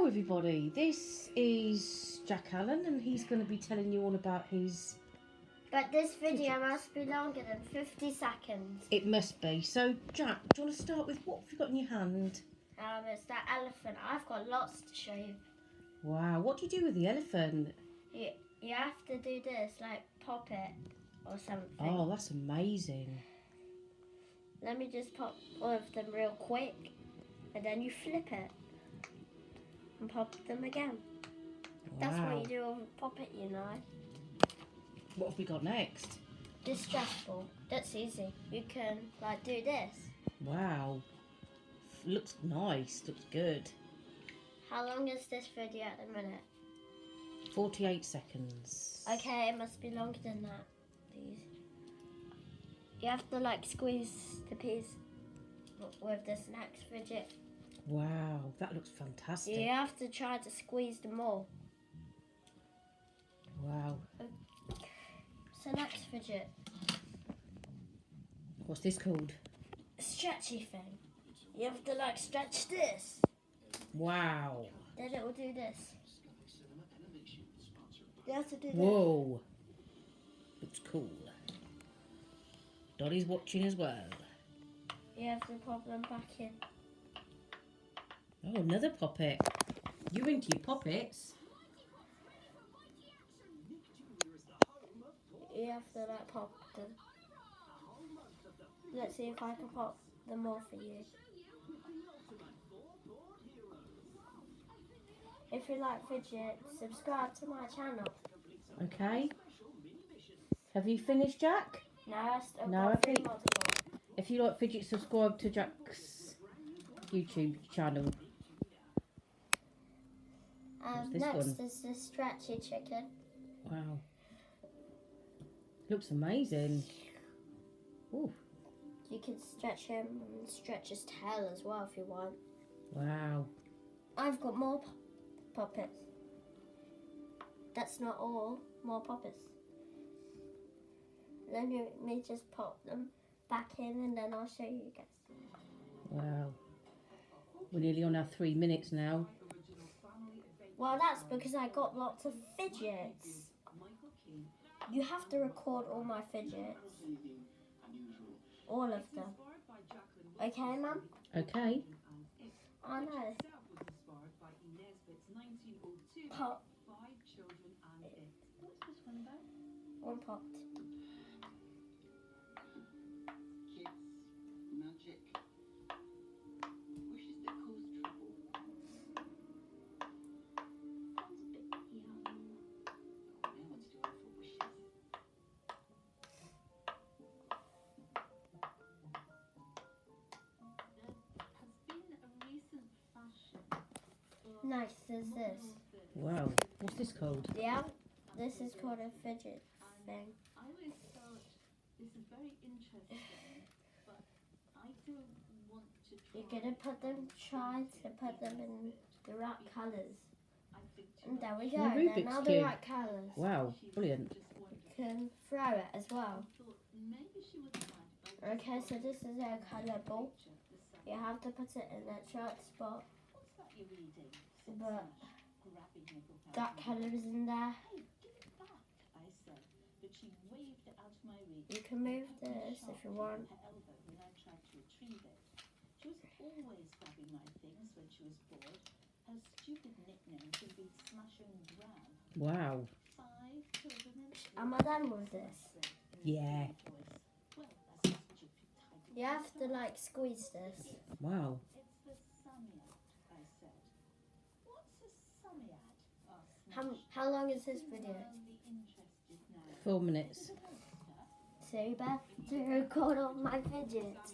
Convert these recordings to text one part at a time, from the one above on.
everybody, this is Jack Allen and he's going to be telling you all about his... But this video must be longer than 50 seconds. It must be. So Jack, do you want to start with what have you got in your hand? It's that elephant. I've got lots to show you. Wow, what do you do with the elephant? You have to do this, like pop it or something. Oh, that's amazing. Let me just pop all of them real quick. And then you flip it. And pop them again. Wow. That's what you do with a poppet, you know. What have we got next? This stress ball. That's easy. You can like do this. Wow. Looks nice. Looks good. How long is this video at the minute? 48 seconds. Okay, it must be longer than that. These. You have to like squeeze the piece with this next fidget. Wow, that looks fantastic. You have to try to squeeze them all. Wow. So next fidget. What's this called? Stretchy thing. You have to like stretch this. Wow. Then it will do this. You have to do this. Whoa. Looks cool. Dolly's watching as well. You have to pop them back in. Oh, another poppet. You into your poppets? You have to like pop them. Let's see if I can pop them all for you. If you like fidgets, subscribe to my channel. Okay. Have you finished, Jack? No, I still No, got I 3 think- more to go. If you like fidget, subscribe to Jack's YouTube channel. What's this Next one? is the stretchy chicken. Wow. Looks amazing. Ooh. You can stretch him and stretch his tail as well if you want. Wow. I've got more puppets. That's not all. More puppets. Let me just pop them back in and then I'll show you guys. Wow. We're nearly on our 3 minutes now. Well, that's because I got lots of fidgets. You have to record all my fidgets. All of them. Okay, Mum? Okay. I know. Pop. One popped. Magic. Wishes that cause trouble. Sounds a bit young. I want to do awful wishes. There has been a recent fashion. Nice, there's this. Wow. What's this called? Yeah, this is called a fidget thing. I always thought this is very interesting, but I don't want to try. You're gonna try to put them in the right colours. And there we go, The they're Rubik's now the Cube. right colours. Wow. Brilliant. You can throw it as well. Okay, so this is a colour ball. You have to put it in the right spot. But that colour is in there. You can move this if you want. She was always grabbing my things when she was bored. Her stupid nickname could be Smash and Grab. Wow. 5 children and Am I done with this? Yeah. well, that's a stupid title. You have to like squeeze this. Wow. It's the Samyad, I said. What's a Samyad? asked How, Smash. how long is this video? Only interested now. 4 minutes. So you better to record all my fidgets.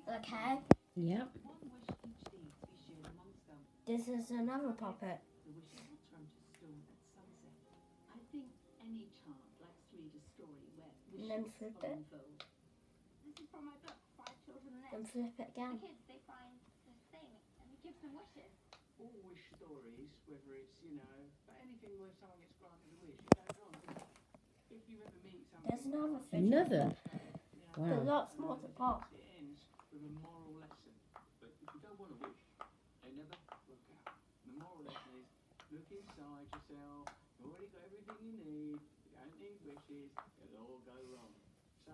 Okay? Yep. One wish each day to be shared amongst them. This is another puppet. The wishes will turn to stone at sunset. I think any child likes to read a story where And then wishes flip are it. invoked. This is from my book, 5 Children and Then Eggs. flip it again. The kids, they find this thing and it gives them wishes. All wish stories, whether it's, but anything where someone gets granted a wish, it goes on. If you ever meet someone, There's another fidget. Another. But Wow. lots more to pop. it ends with a moral lesson. But if you don't want a wish, they never work out. The moral yourself. You've already got everything you need. You don't need wishes. It'll all go wrong. So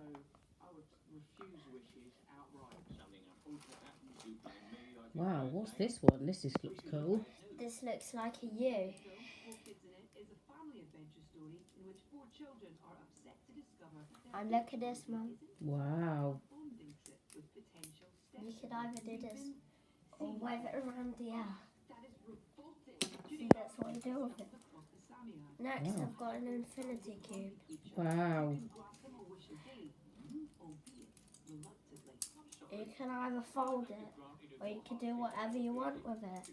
I would refuse wishes outright. Something unfortunate happens, you blame me. Wow, what's this one? This looks cool. This looks like a U. Four Kids in It is a family adventure story in which four children are upset to discover And look at this, Mum. Wow. bonding trip with potential You could either do this or wave it around the air. That is revolting. See, that's what you do with it. Across the Samia. Next, Wow. I've got an infinity cube. Wow. You can grant him a wish a day, albeit reluctantly. You can either fold it or you can do whatever you want with it.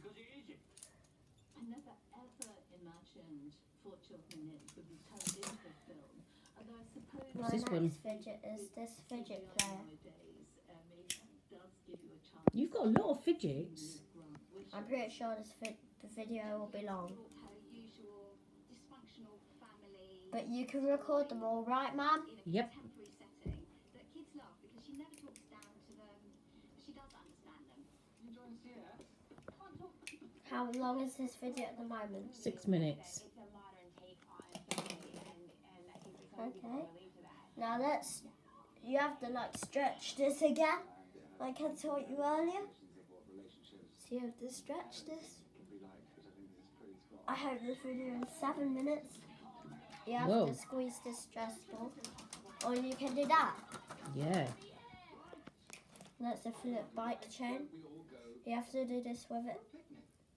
I never ever imagined Four Children in It could be turned into a film. Although I suppose My this next one? fidget is this fidget player. nowadays, maybe that does give you a chance. You've got a lot of fidgets. grant wishes. I'm pretty sure the video will be long. Her usual dysfunctional family But you can record them all, right, Mum? in a Yep. contemporary setting that kids love because she never talks down to them. She does understand them. You enjoying the theatre? Can't talk. How long is this video at the moment? 6 minutes. It's a modern take on family, and I think that some people Okay. relate to that. Now you have to like stretch this again, like I taught you earlier. So you have to stretch this. I hope this video is 7 minutes. You have Whoa. to squeeze this stress ball, or you can do that. Yeah. That's a flip bike chain. You have to do this with it.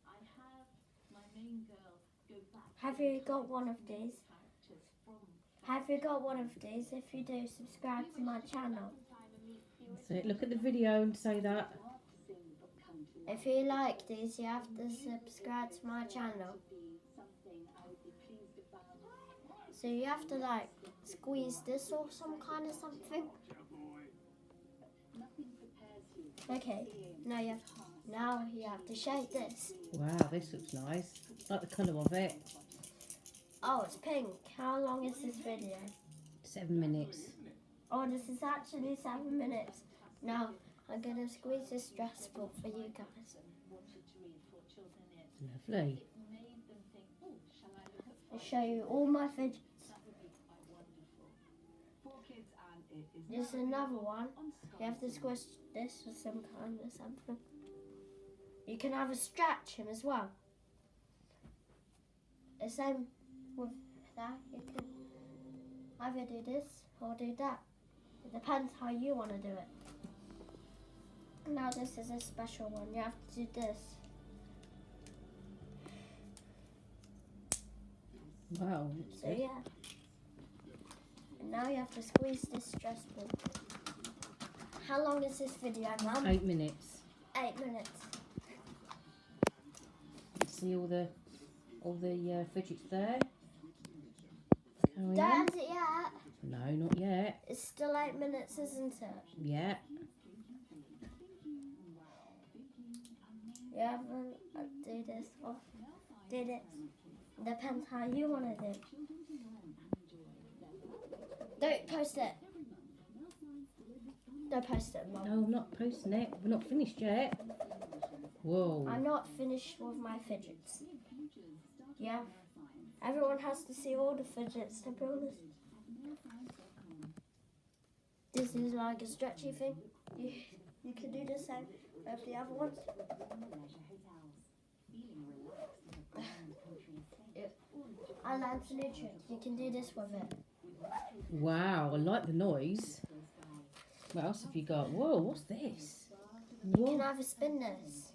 I have my main girl go back Have you got one of these? characters from Have you got one of these? If you do, subscribe to my channel. That's it. Look at the video and say that. If you like these, you have to subscribe to my channel. something I would be pleased about. So you have to like squeeze this or some kind of something. Nothing prepares you. Okay, now you have to shake this. Wow, this looks nice. Like the colour of it. Oh, it's pink. How long is this video? 7 minutes. Oh, this is actually 7 minutes. Now I'm gonna squeeze this stress ball for you guys. Wanted to read Four Children in It. Lovely. It made them think, oh, shall I look at I'll show you all my fidgets. that would be quite wonderful. Four Kids and It is There's now another one. on You have to squish this with some kind of something. You can either stretch him as well. The same with that. You can either do this or do that. It depends how you want to do it. Now this is a special one. You have to do this. Wow. So yeah. And now you have to squeeze this stress ball. How long is this video, Mum? 8 minutes. 8 minutes. See all the fidgets there. Carry Don't on. end it yet. No, not yet. It's still 8 minutes, isn't it? Yeah. You have to do this or do this. Depends how you want to do. Don't post it. Don't post it, Mum. No, I'm not posting it. We're not finished yet. Whoa. I'm not finished with my fidgets. Yeah. Everyone has to see all the fidgets, to be honest. This is like a stretchy thing. You can do the same with the other ones. I learned a new trick. You can do this with it. Wow, I like the noise. What else have you got? Whoa, what's this? You can Whoa. either spin this.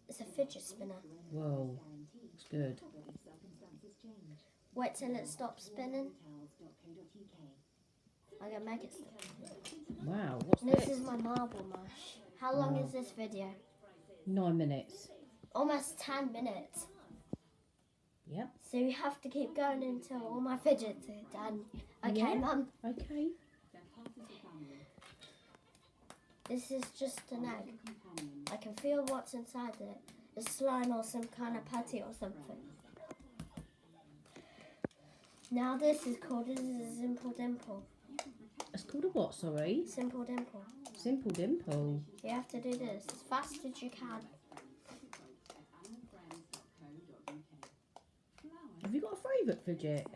It's a fidget spinner. Whoa. Looks good. Wait till it stops spinning. I'm gonna make it stop. Wow, what's This this? is my marble mash. How long is this video? 9 minutes. Almost 10 minutes. Yep. So you have to keep going until all my fidgets are done. Okay, Yeah. Mum. Okay. This is just an egg. I can feel what's inside it. It's slime or some kind of patty or something. Now this is a simple dimple. It's called a what, sorry? Simple dimple. Simple dimple. You have to do this as fast as you can. Have you got a favourite fidget?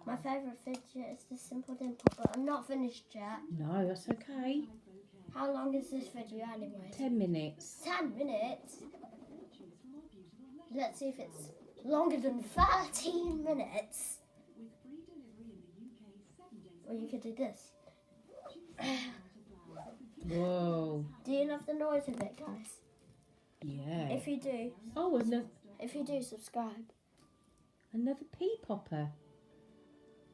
My favourite fidget is the Simple Dimple, but I'm not finished yet. No, that's okay. How long is this video anyway? 10 minutes. 10 minutes? Let's see if it's longer than 13 minutes. Or you could do this. Whoa. Do you love the noise of it, guys? Yeah. If you do, Oh, subscribe. another pea popper.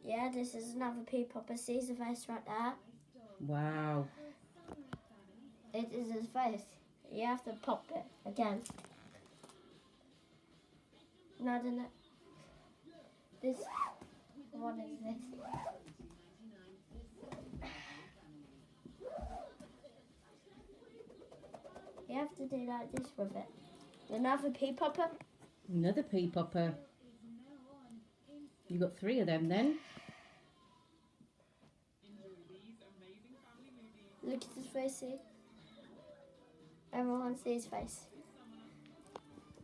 Yeah, this is another pea popper. See his face right there? Wow. It is his face. You have to pop it again. No, no. This. What is this? You have to do like this with it. Another pea popper. Another pea popper. You got 3 of them then. Look at his face, see? Everyone see his face.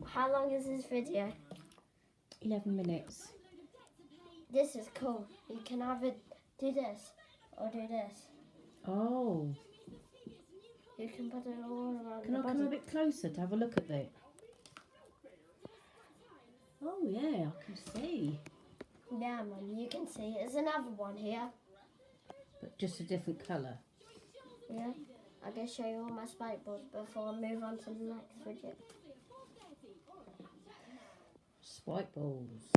How long is this video? 11 minutes. This is cool. You can either do this or do this. Oh. You can put it all around Can the I come body. a bit closer to have a look at it? Oh yeah, I can see. Yeah, man, you can see. There's another one here. But just a different colour. Yeah. I'm going to show you all my spike balls before I move on to the next video. Spike balls.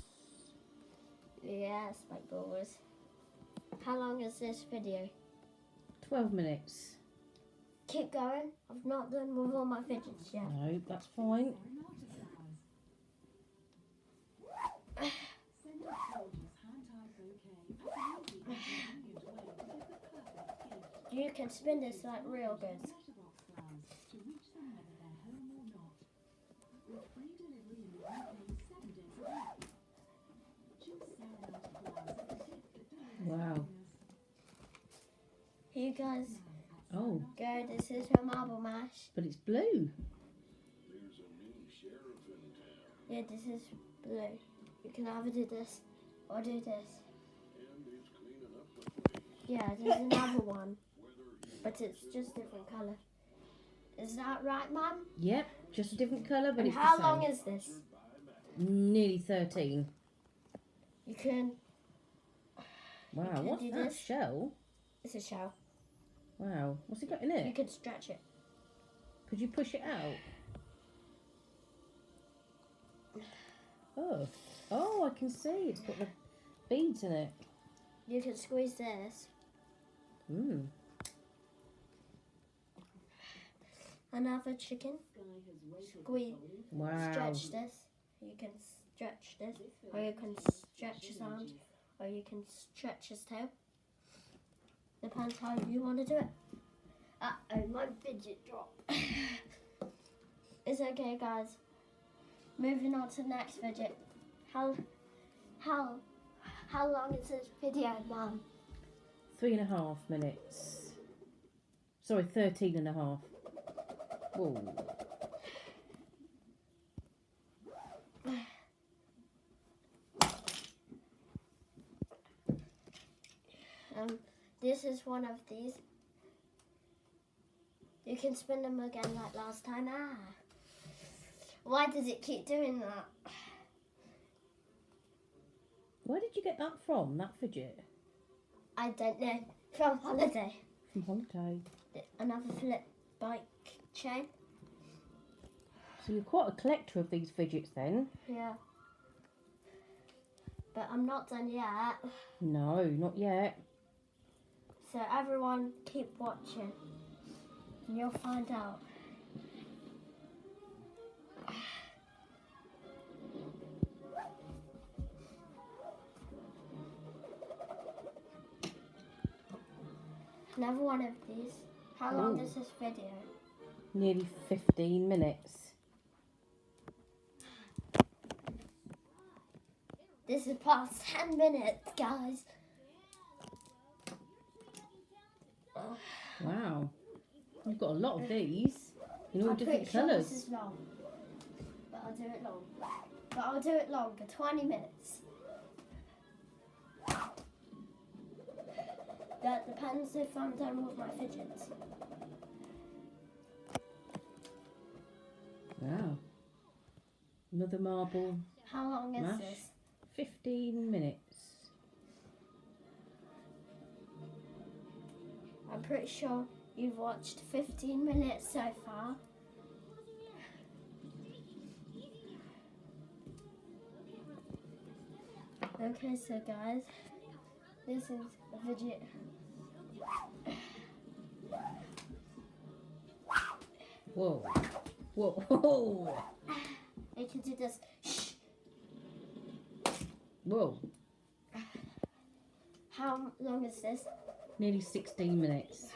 Yeah, spike balls. How long is this video? 12 minutes. Keep going. I've not done with all my fidgets yet. No, that's fine. You can spin this like real good. Wow. Here you guys Oh, go. This is her marble mash. but it's blue. Yeah, this is blue. You can either do this or do this. Yeah, there's another one, but it's just different colour. Is that right, Mum? Yep, just a different colour, but And it's how the long same. is this? Nearly 13. You can. Wow, can what's do that? this. Shell? It's a shell. Wow, what's it got in You it? can stretch it. Could you push it out? Oh, oh, I can see. It's got the beads in it. You can squeeze this. Mm. Another chicken. Squeeze. Wow. Stretch this. You can stretch this, or you can stretch his arms, or you can stretch his tail. Depends how you want to do it. Uh-oh, my fidget dropped. It's okay, guys. Moving on to the next fidget. How long is this video, Mum? 3.5 minutes. Sorry, 13.5. Whoa. This is one of these. You can spin them again like last time. Ah. Why does it keep doing that? Where did you get that from, that fidget? I don't know. From holiday. From holiday. Another flip bike chain. So you're quite a collector of these fidgets then? Yeah. But I'm not done yet. No, not yet. So everyone keep watching. And you'll find out. Another one of these. How long Ooh. is this video? Nearly 15 minutes. This is past 10 minutes, guys. Wow. You've got a lot of these in all I'm different pretty sure colours. this is long. But I'll do it long. but I'll do it longer, 20 minutes. That depends if I'm done with my fidgets. Wow. Another marble. How long is Mash. this? 15 minutes. I'm pretty sure you've watched 15 minutes so far. Okay, so guys, this is a fidget. Whoa. Whoa. Whoa. You can do this. Shh. Whoa. How long is this? Nearly 16 minutes.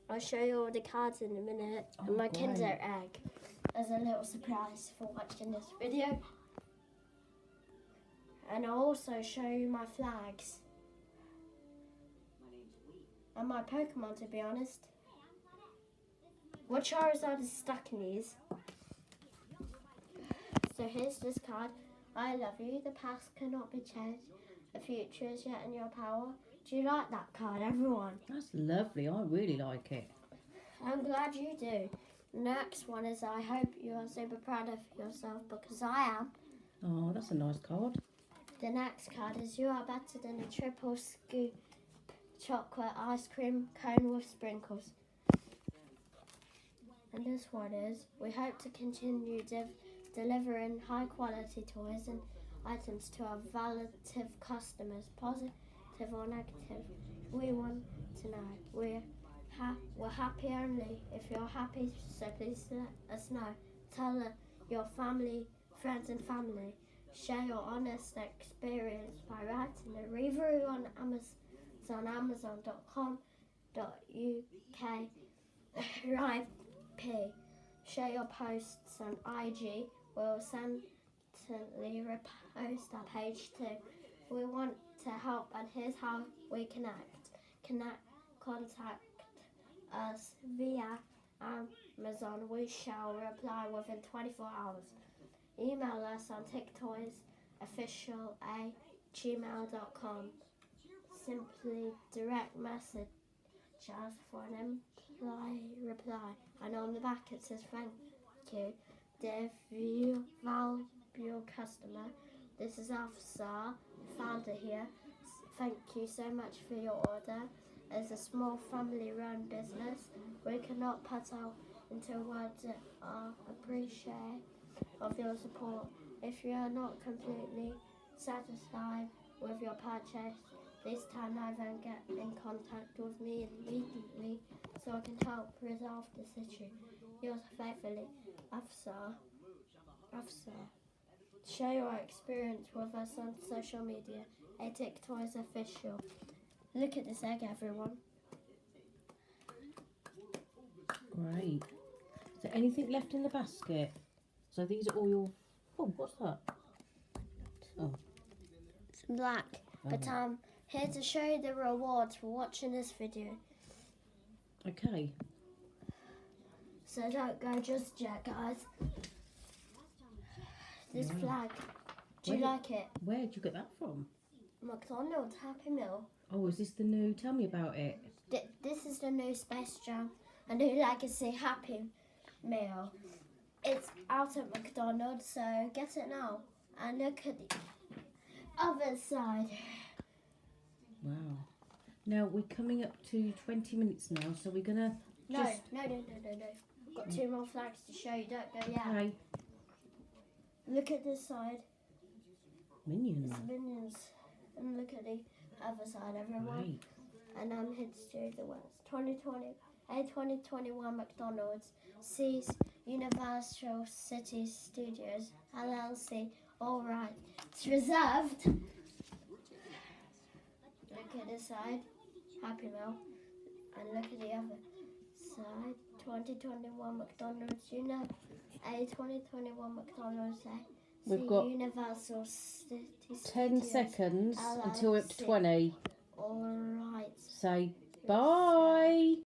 I'll show you all the cards in a minute. Oh, And my great. Kinder Egg as a little surprise for watching this video. And I'll also show you my flags. And my Pokemon, to be honest. What Charizard is stuck in these? So here's this card. I love you. The past cannot be changed. The future is yet in your power. Do you like that card, everyone? That's lovely. I really like it. I'm glad you do. Next one is I hope you are super proud of yourself because I am. Oh, that's a nice card. The next card is you are better than a triple scoop chocolate ice cream cone with sprinkles. And this one is we hope to continue delivering high quality toys and items to our valuable customers, positive or negative. We want to know. We're happy only if you're happy, so please let us know. Tell your family, friends and family. Share your honest experience by writing a review on Amazon, amazon.com.uk. Right, P. Share your posts on IG. We'll certainly repost our page too. We want to help, and here's how we connect. Contact us via Amazon. We shall reply within 24 hours. Email us on ticktoysofficial@gmail.com. Simply direct message us for an reply. And on the back it says thank you, dear valuable customer. This is Afsar, founder here. Thank you so much for your order. As a small family-run business, we cannot put out into words our appreciation of your support. If you are not completely satisfied with your purchase, this time then get in contact with me immediately so I can help resolve this issue. Yours faithfully, Afsar. Share your experience with us on social media. Attic Toys Official. Look at this egg, everyone. Great. Is there anything left in the basket? So these are all your... Oh, what's that? Oh. It's black. But here to show you the rewards for watching this video. Okay. So don't go just yet, guys. This Wow. flag. Do you Where- like it? Where'd you get that from? McDonald's Happy Meal. Oh, is this the new... Tell me about it. This is the new Space Jam, a new Legacy Happy Meal. It's out at McDonald's, so get it now. And look at the other side. Wow. Now, we're coming up to 20 minutes now, so we're going to... No. I've got two more flags to show you. Don't go yet. Okay. Look at this side. Minions. It's minions. And look at the other side, everyone. Right. And I'm here to do the words. 2021 McDonald's sees Universal City Studios LLC. All right, it's reserved. Look at this side, Happy Meal, and look at the other side. 2021 McDonald's. 2021 McDonald's. We've got Universal City 10 Studios seconds until we're up to LLC. 20. All right. Say bye.